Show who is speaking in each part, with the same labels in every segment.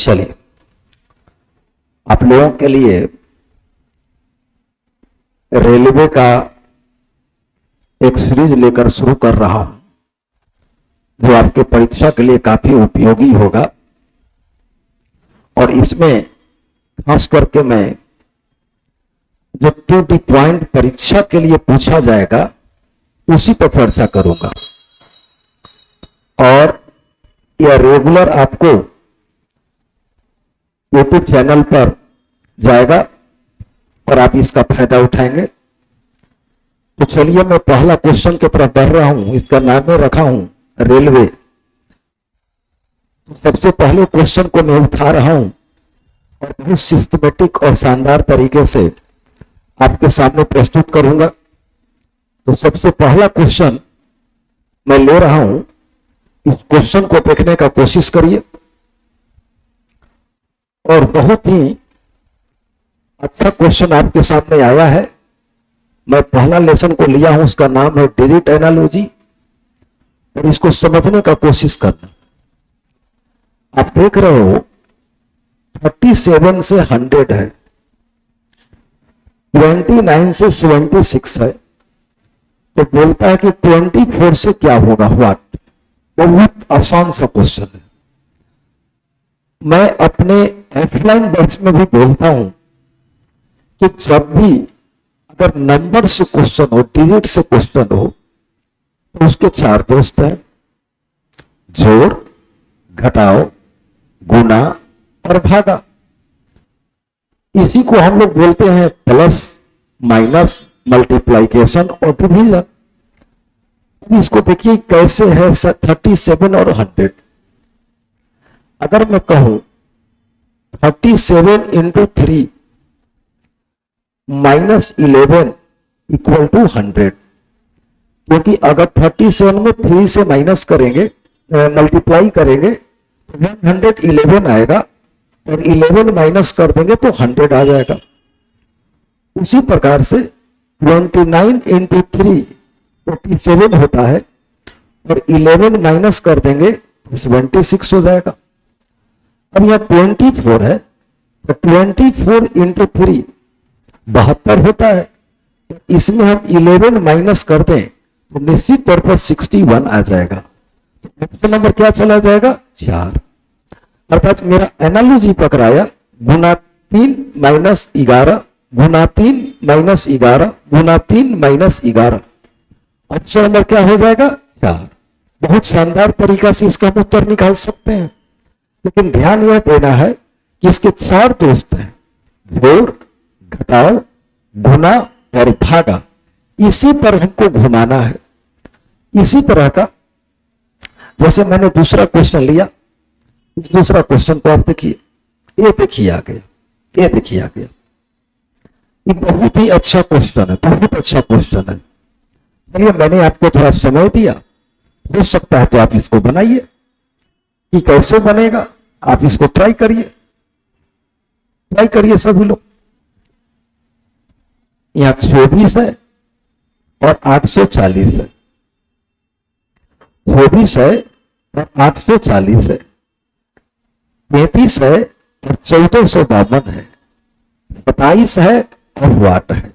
Speaker 1: चलिए आप लोगों के लिए रेलवे का एक सीरीज लेकर शुरू कर रहा हूं जो आपके परीक्षा के लिए काफी उपयोगी होगा। और इसमें खास करके मैं जो टू दी पॉइंट परीक्षा के लिए पूछा जाएगा उसी पर चर्चा करूंगा। और यह रेगुलर आपको यूट्यूब चैनल पर जाएगा और आप इसका फायदा उठाएंगे। तो चलिए मैं पहला क्वेश्चन की तरफ बढ़ रहा हूं। इसका नाम मैं रखा हूं रेलवे। तो सबसे पहले क्वेश्चन को मैं उठा रहा हूं और बहुत सिस्टमेटिक और शानदार तरीके से आपके सामने प्रस्तुत करूंगा। तो सबसे पहला क्वेश्चन मैं ले रहा हूं, इस क्वेश्चन को देखने का कोशिश करिए और बहुत ही अच्छा क्वेश्चन आपके सामने आया है। मैं पहला लेसन को लिया हूं, उसका नाम है डिजिट एनालॉजी और इसको समझने का कोशिश करना। आप देख रहे हो 37 से 100 है, 29 से 76 है। तो बोलता है कि 24 से क्या होगा, व्हाट। बहुत आसान सा क्वेश्चन है। मैं अपने ऑफलाइन बैच में भी बोलता हूं कि जब भी अगर नंबर से क्वेश्चन हो, डिजिट से क्वेश्चन हो, तो उसके 4 दोस्त हैं, जोड़, घटाओ, गुना और भागा। इसी को हम लोग बोलते हैं प्लस, माइनस, मल्टीप्लाइकेशन और डिवीजन। इसको देखिए कैसे है 37 और 100। अगर मैं कहूं 37 इंटू 3 माइनस 11 इक्वल टू 100, क्योंकि अगर 37 में 3 से माइनस करेंगे, मल्टीप्लाई करेंगे तो 111 आएगा और 11 माइनस कर देंगे तो 100 आ जाएगा। उसी प्रकार से 29 इंटू 3 47 होता है और 11 माइनस कर देंगे तो 76 हो जाएगा। अब यह 24 है तो 24 इंटू 3 72 होता है। तो इसमें हम 11 माइनस कर दें तो निश्चित तौर पर 61 आ जाएगा। तो ऑप्शन नंबर क्या चला जाएगा, 4। अर्थात मेरा एनालॉजी पकड़ाया, गुना 3 माइनस 11, गुना 3 माइनस 11, गुना 3 माइनस 11। ऑप्शन नंबर क्या हो जाएगा, 4। बहुत शानदार तरीका से इसका उत्तर निकाल सकते हैं। लेकिन ध्यान यह देना है कि इसके 4 दोस्त हैं, जोड़, घटाओ, गुना और भागा। इसी पर हमको घुमाना है। इसी तरह का जैसे मैंने दूसरा क्वेश्चन लिया, इस दूसरा क्वेश्चन को आप देखिए, ये देखिए आ गया, ये देखिए आ गया। ये बहुत ही अच्छा क्वेश्चन है, बहुत अच्छा क्वेश्चन है। चलिए मैंने आपको थोड़ा समय दिया, हो सकता है तो आप इसको बनाइए। कि कैसे बनेगा आप इसको ट्राई करिए सभी लोग। यहां 24 है और 840 है, 24 है और 840 है, 33 है और 1452 है, 27 है और व्हाट है।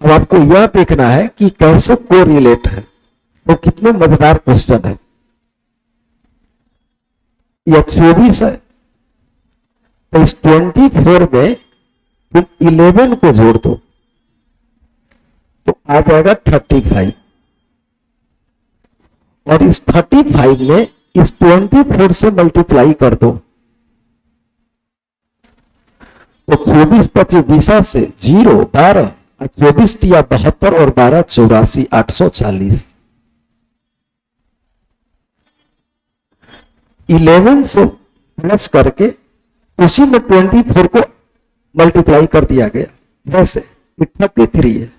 Speaker 1: अब आपको यह देखना है कि कैसे कोरिलेट है। तो कितने मजेदार क्वेश्चन है। यह 24 है तो इस 24 में तुम 11 को जोड़ दो तो आ जाएगा 35 और इस 35 में इस 24 से मल्टीप्लाई कर दो तो 24 25 20 से 0 12, 24 या 72 और 12 84, 840। 11 से प्लस करके उसी में 24 को मल्टीप्लाई कर दिया गया। वैसे 33 है,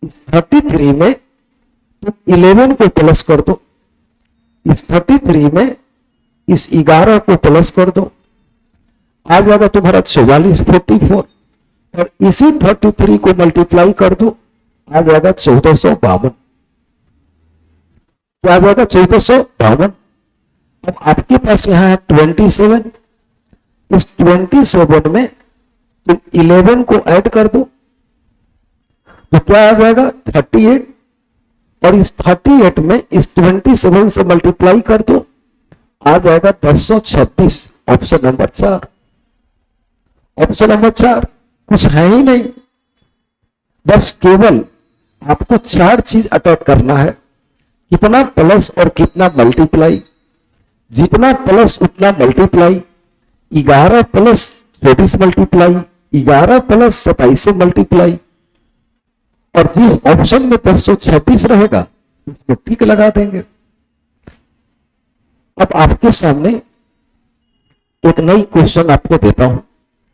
Speaker 1: इस 33 में तुम 11 को प्लस कर दो, इस 33 में इस 11 को प्लस कर दो, आ जाएगा तुम्हारा 44 44 और इसी 33 को मल्टीप्लाई कर दो, आ जाएगा 1452। क्या आ जाएगा, 1452। अब आपके पास यहां है 27 इस 27 में तुम 11 को ऐड कर दो तो क्या आ जाएगा 38, और इस 38 में इस 27 से मल्टीप्लाई कर दो, आ जाएगा 1026। Option number 4। ऑप्शन नंबर 4 कुछ है ही नहीं, बस केवल आपको 4 चीज अटैक करना है, कितना प्लस और कितना मल्टीप्लाई, जितना प्लस उतना मल्टीप्लाई, 11 प्लस 24 मल्टीप्लाई, 11 प्लस 27 से मल्टीप्लाई, और जिस ऑप्शन में 1026 रहेगा उसमें टिक लगा देंगे। अब आपके सामने एक नई क्वेश्चन आपको देता हूं,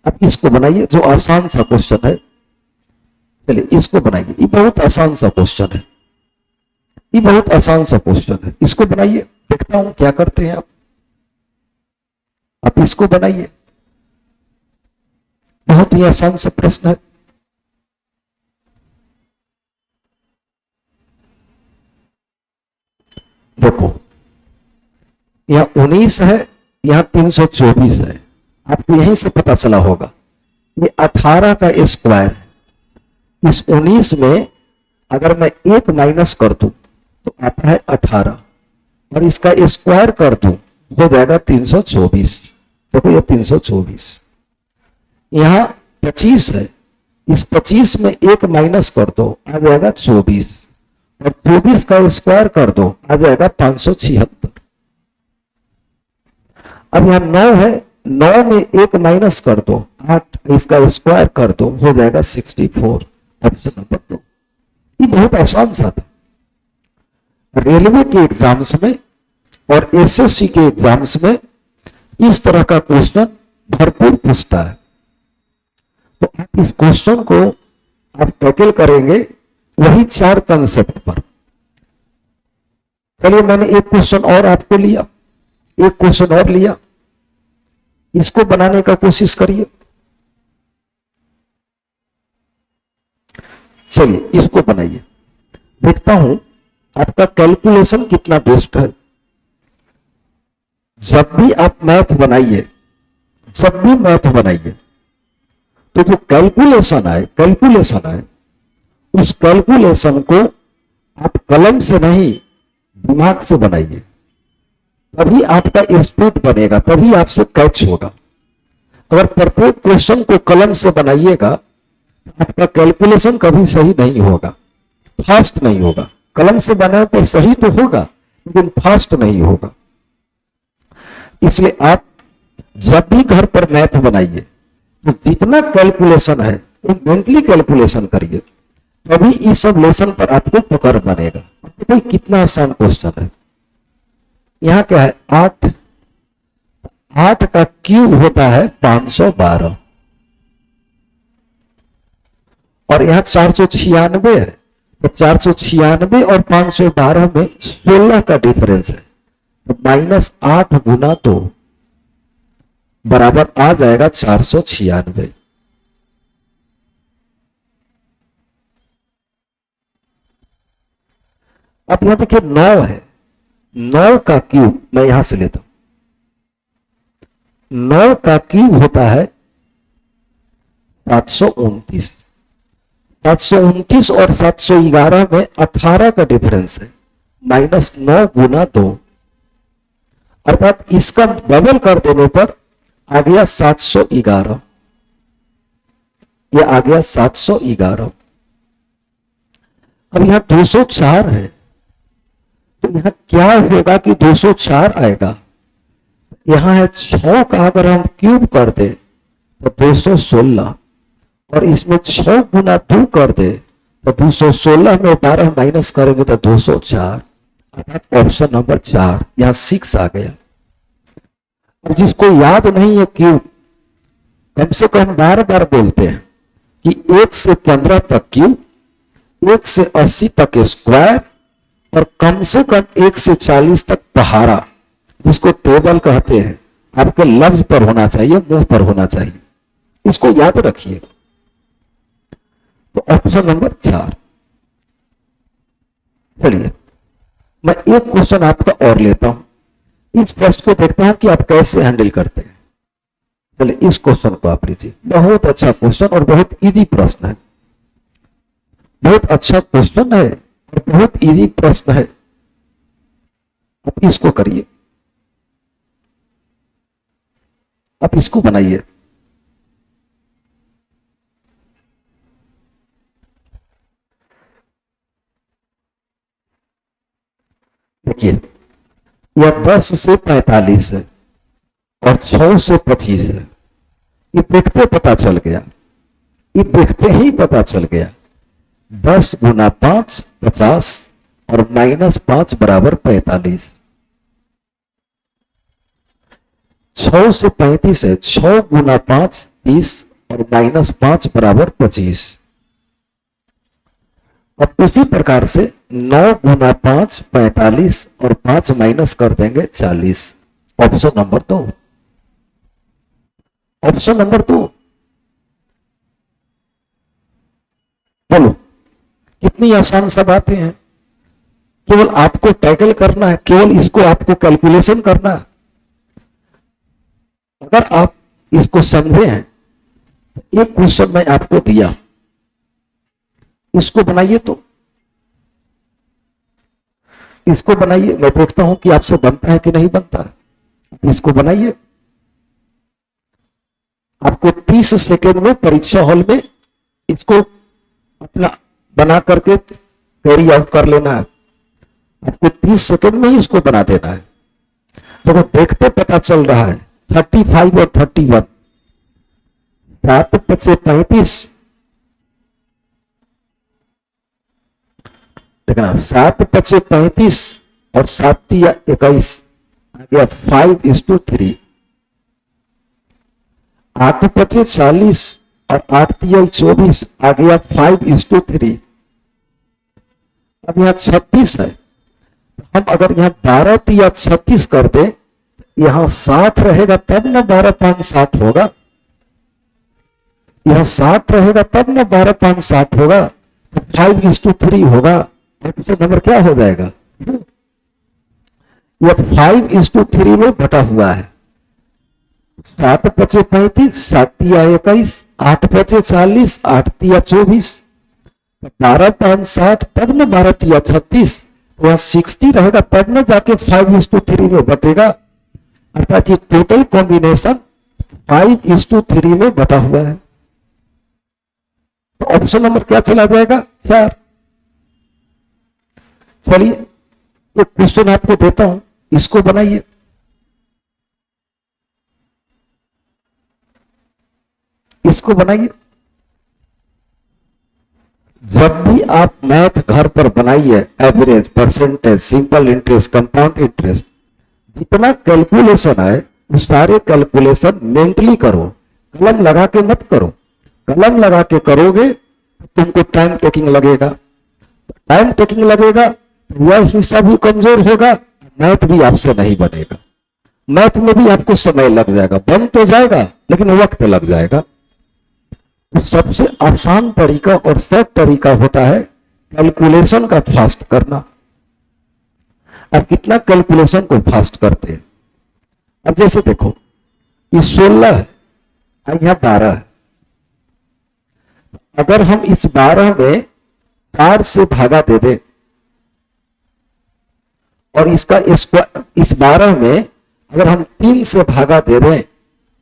Speaker 1: अब इसको बनाइए, जो आसान सा क्वेश्चन है। चलिए इसको बनाइए, ये बहुत आसान सा क्वेश्चन है, ये बहुत आसान सा क्वेश्चन है, इसको बनाइए, देखता हूं क्या करते हैं आप इसको बनाइए, बहुत ही आसान सा प्रश्न है। देखो यहां 19 है, यहां 324 है, आपको यहीं से पता चला होगा ये 18 का स्क्वायर है। इस 19 में अगर मैं 1 माइनस कर दूं तो आता है 18, और इसका स्क्वायर कर दूं हो जाएगा 324। देखो ये 324, यहां 25 है, इस 25 में 1 माइनस कर दो आ जाएगा 24, और 24 का स्क्वायर कर दो आ जाएगा 576। अब यहां 9 है, 9 में 1 माइनस कर दो 8, इसका स्क्वायर कर दो हो जाएगा 64। Option number 2। ये बहुत आसान सा था। रेलवे के एग्जाम्स में और एसएससी के एग्जाम्स में इस तरह का क्वेश्चन भरपूर पूछता है, तो आप इस क्वेश्चन को आप टैकल करेंगे वही 4 कंसेप्ट पर। चलिए मैंने एक क्वेश्चन और आपको लिया, एक क्वेश्चन और लिया, इसको बनाने का कोशिश करिए। चलिए इसको बनाइए, देखता हूं आपका कैलकुलेशन कितना बेस्ट है। जब भी आप मैथ बनाइए, जब भी मैथ बनाइए, तो जो कैलकुलेशन आए उस कैलकुलेशन को आप कलम से नहीं दिमाग से बनाइए, तभी आपका स्पीड बनेगा, तभी आपसे कैच होगा। अगर प्रत्येक क्वेश्चन को कलम से बनाइएगा तो आपका कैलकुलेशन कभी सही नहीं होगा, फास्ट नहीं होगा। कलम से बनाए तो सही तो होगा लेकिन फास्ट नहीं होगा। इसलिए आप जब भी घर पर मैथ बनाइए तो जितना कैलकुलेशन है वो मेंटली कैलकुलेशन करिए, तभी इस सब लेसन पर आपको पकड़ बनेगा। तो कोई कितना आसान क्वेश्चन है। यहां क्या है 8, 8 का क्यूब होता है 512, और यहां 496 है, तो 496 और 512 में 16 का डिफरेंस है, तो -8 गुना 2 बराबर आ जाएगा 496। अब यहां देखिए 9 है, 9 का क्यूब मैं यहां से लेता हूं, 9 का क्यूब होता है 729, 729 और 711 में 18 का डिफरेंस है, -9 गुना 2, अर्थात इसका डबल कर देने पर आ गया 711, यह आ गया 711। अब यहां 204 है, तो यहां क्या होगा कि 204 आएगा। यहां है 6 का अगर हम क्यूब कर दे तो 216, और इसमें 6 गुना 2 कर दे तो 216 में 12 माइनस करेंगे तो 204, अर्थात ऑप्शन नंबर 4 यहां 6 आ गया। अब जिसको याद नहीं है क्यूब, कम से कम बार बार बोलते हैं कि 1 से 15 तक क्यूब, 1 से 80 तक स्क्वायर, और कम से कम 1 से 40 तक पहाड़ा, जिसको टेबल कहते हैं, आपके लफ्ज पर होना चाहिए, मुंह पर होना चाहिए। इसको याद रखिए। तो ऑप्शन नंबर 4। चलिए मैं एक क्वेश्चन आपका और लेता हूं, इस प्रश्न को देखता हूं कि आप कैसे हैंडल करते हैं। चलिए इस क्वेश्चन को आप लीजिए, बहुत अच्छा क्वेश्चन और बहुत इजी प्रश्न है, बहुत अच्छा क्वेश्चन है और बहुत इजी प्रश्न है। आप इसको करिए, आप इसको बनाइए। देखिए यह 10 से 45 है और 6 से 25 है। ये देखते पता चल गया, ये देखते ही पता चल गया 10 गुना 5 50 और -5 बराबर 45। 6 से 35 है, 6 गुना 5 30 और -5 बराबर 25। अब उसी प्रकार से 9 गुना 5 45 और 5 माइनस कर देंगे 40। Option number 2, option number 2। बोलो कितनी आसान सा बातें हैं, केवल आपको टैकल करना है, केवल इसको आपको कैलकुलेशन करना है। अगर आप इसको समझे हैं तो एक क्वेश्चन मैं आपको दिया, इसको बनाइए, तो इसको बनाइए, मैं देखता हूं कि आपसे बनता है कि नहीं बनता है। इसको बनाइए, आपको 30 सेकेंड में परीक्षा हॉल में इसको अपना बना करके कैरी आउट कर लेना है। आपको 30 सेकेंड में ही इसको बना देना है। देखो देखते पता चल रहा है 35 और 31, 7 5 35, देखना 7 5 35 और 7 3 21 आ गया 5:3। 8 5 40 और 8 3 24 आ गया 5:3। अब यहां 36 है, हम अगर यहां 12 3 36 कर दे, यहां 60 रहेगा तब ना 12 5 60 होगा, यहां 60 रहेगा तब ना 12 5 60 होगा, तो 5:3 होगा। ऑप्शन नंबर क्या हो जाएगा? यह 5:3 में बटा हुआ है। 7 5 35, 7 3 21, 8 5 40, 8 3 24, 12 5 60 तब ना 12 3 36, वहां 60 रहेगा तब ना जाके 5:3 में बटेगा। अर्थात ये टोटल कॉम्बिनेशन 5:3 में बटा हुआ है। तो ऑप्शन नंबर क्या चला जाएगा? 4। चलिए एक क्वेश्चन आपको देता हूं, इसको बनाइए। इसको बनाइए। जब भी आप मैथ घर पर बनाइए, average, percentage, simple interest, compound interest, जितना कैलकुलेशन है वो सारे कैलकुलेशन मेंटली करो, कलम लगा के मत करो। कलम लगा के करोगे तो तुमको टाइम टेकिंग लगेगा, टाइम टेकिंग लगेगा, यह हिस्सा भी कमजोर होगा, मैथ भी आपसे नहीं बनेगा। मैथ में भी आपको समय लग जाएगा, बन तो जाएगा लेकिन वक्त लग जाएगा। तो सबसे आसान तरीका और सही तरीका होता है कैलकुलेशन का फास्ट करना। अब कितना कैलकुलेशन को फास्ट करते हैं? अब जैसे देखो ये 16 है और यहां 12 है। अगर हम इस 12 में 4 से भागा दे दे और इसका स्क्वायर, इस 12 में अगर हम 3 से भागा दे दें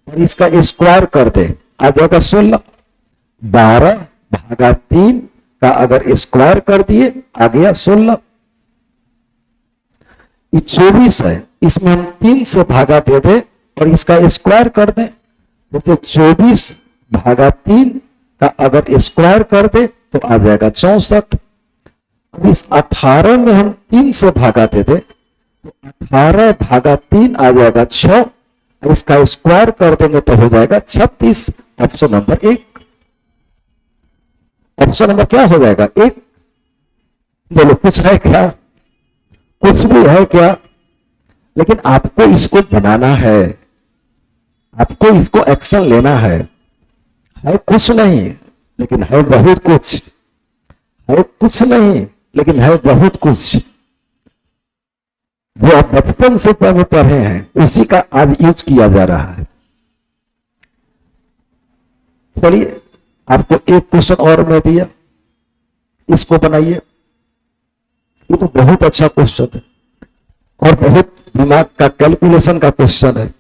Speaker 1: और इसका स्क्वायर कर दे, आ जाएगा 16। 12 भागा 3 का अगर स्क्वायर कर दिए आ गया 16। ये 24 है, इसमें हम 3 से भागा दे दे और इसका स्क्वायर कर दें, जैसे 24 भागा 3 का अगर स्क्वायर कर दे तो आ जाएगा 64। अब इस 18 में हम 3 से भागा दे दे तो 18 भागा 3 आ जाएगा 6, इसका स्क्वायर कर देंगे तो हो जाएगा 36। Option number 1। ऑप्शन नंबर क्या हो जाएगा? 1। बोलो कुछ है क्या? कुछ भी है क्या? लेकिन आपको इसको बनाना है, आपको इसको एक्शन लेना है कुछ नहीं लेकिन है बहुत कुछ, है कुछ नहीं लेकिन है बहुत कुछ। जो आप बचपन से पढ़े हैं उसी का आज यूज किया जा रहा है। चलिए आपको एक क्वेश्चन और मैं दिया, इसको बनाइए। ये तो बहुत अच्छा क्वेश्चन है और बहुत दिमाग का कैलकुलेशन का क्वेश्चन है।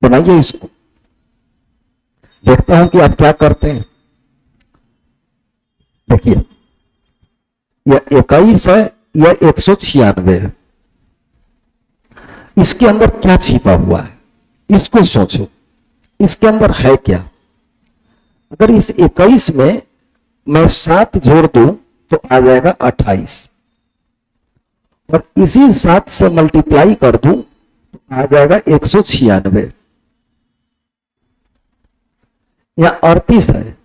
Speaker 1: बनाइए इसको, देखता हूं कि आप क्या करते हैं। देखिए यह 21 है, यह 196 है। इसके अंदर क्या छिपा हुआ है, इसको सोचो, इसके अंदर है क्या। अगर इस 21 में मैं 7 जोड़ दूं तो आ जाएगा 28, और इसी 7 से मल्टीप्लाई कर दूं तो आ जाएगा 196। या 38 है,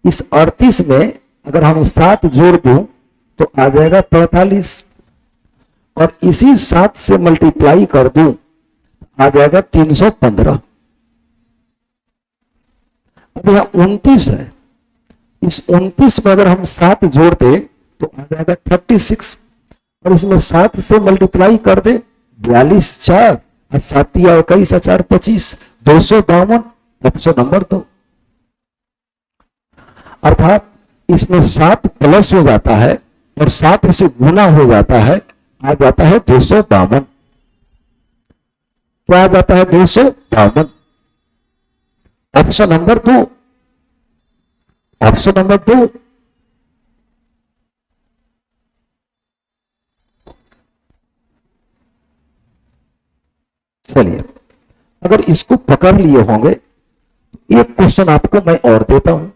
Speaker 1: इस 38 में अगर हम 7 जोड़ दूं तो आ जाएगा 45, और इसी 7 से मल्टीप्लाई कर दूं आ जाएगा 315। अब यहां 29 है, इस 29 में अगर हम 7 जोड़ दे तो आ जाएगा 36, और इसमें 7 से मल्टीप्लाई कर दे 42 4 और 7 या 21 4 25, 252, ऑप्शन नंबर 2। अर्थात इसमें 7 प्लस हो जाता है और 7 से गुना हो जाता है, आ जाता है 252। क्या आ जाता है? 252। Option number 2, option number 2। चलिए अगर इसको पकड़ लिए होंगे, एक क्वेश्चन आपको मैं और देता हूं।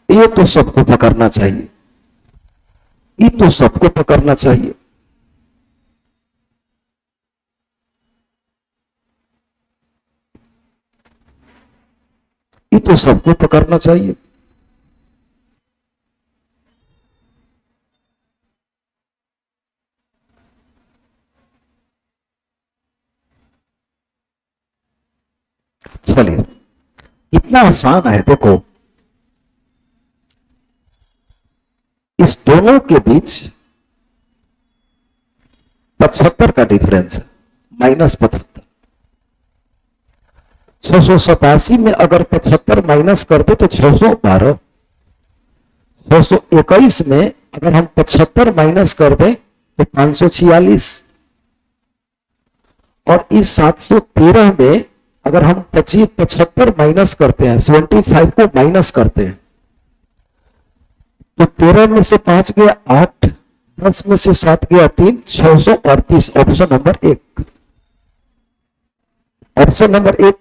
Speaker 1: ये तो सबको पकड़ना चाहिए, ये तो सबको पकड़ना चाहिए। ये तो सबको पकड़ना चाहिए। चलिए इतना आसान है, देखो इस दोनों के बीच 75 का डिफरेंस है, -75। 687 में अगर 75 माइनस करते तो 612। 621 में अगर हम 75 माइनस कर दें तो 546, और इस 713 में अगर हम 75 माइनस करते हैं, 75 को माइनस करते हैं, तो 13 में से 5 गया 8, 10 में से 7 गया 3, 638। Option number 1, option number 1।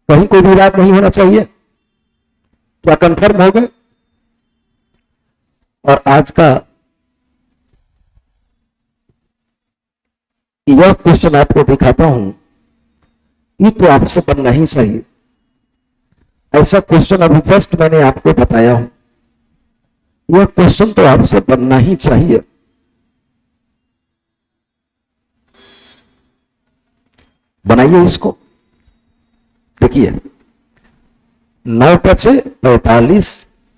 Speaker 1: कहीं कोई विवाद नहीं होना चाहिए। क्या कंफर्म हो गए? और आज का यह क्वेश्चन आपको दिखाता हूं, ये तो आपसे बनना ही चाहिए। ऐसा क्वेश्चन अभी जस्ट मैंने आपको बताया हूं, यह क्वेश्चन तो आपसे बनना ही चाहिए। बनाइए इसको। देखिए 9 पचे 45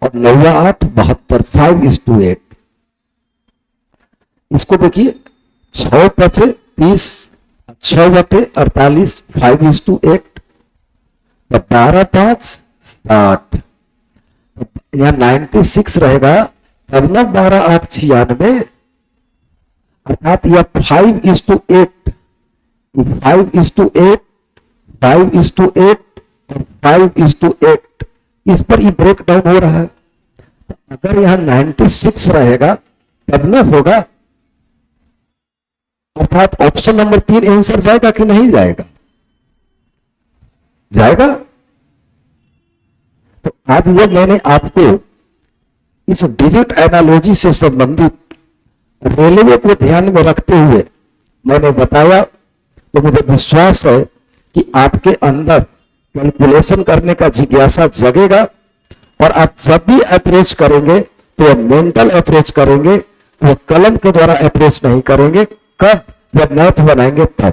Speaker 1: और 9 8 72, 5:8। इसको देखिए 6 पचे 30, 6 बटे 48, 5:8, 12 5 60। यहां 96 रहेगा, तब ना 12 8 96, अर्थात यह 5:8, 5:8, 5:8 और 5:8, इस पर ही ब्रेक डाउन हो रहा है। तो अगर यहां 96 रहेगा तब ना होगा, अर्थात ऑप्शन नंबर 3 आंसर जाएगा कि नहीं जाएगा? जाएगा। तो आज ये मैंने आपको इस डिजिट एनालॉजी से संबंधित रेलवे को ध्यान में रखते हुए मैंने बताया, तो मुझे विश्वास है कि आपके अंदर कैलकुलेशन करने का जिज्ञासा जगेगा, और आप जब भी अप्रोच करेंगे तो मेंटल अप्रोच करेंगे, वो कलम के द्वारा अप्रोच नहीं करेंगे। कब? जब मैथ बनाएंगे तब।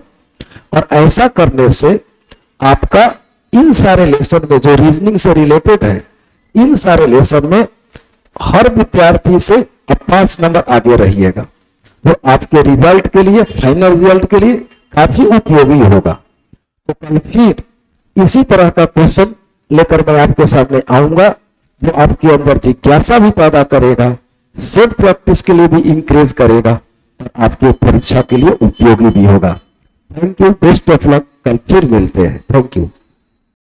Speaker 1: और ऐसा करने से आपका इन सारे लेसन में जो रीजनिंग से रिलेटेड है, इन सारे लेसन में हर विद्यार्थी से आप 5 नंबर आगे रहिएगा, जो आपके रिजल्ट के लिए, फाइनल रिजल्ट के लिए काफी उपयोगी होगा। तो कल फिर इसी तरह का क्वेश्चन लेकर मैं आपके सामने आऊंगा, जो आपके अंदर जिज्ञासा भी पैदा करेगा, सेल्फ प्रैक्टिस के लिए भी इंकरेज करेगा और आपके परीक्षा के लिए उपयोगी भी होगा। Thank you, best of luck. कल फिर मिलते हैं। Thank you.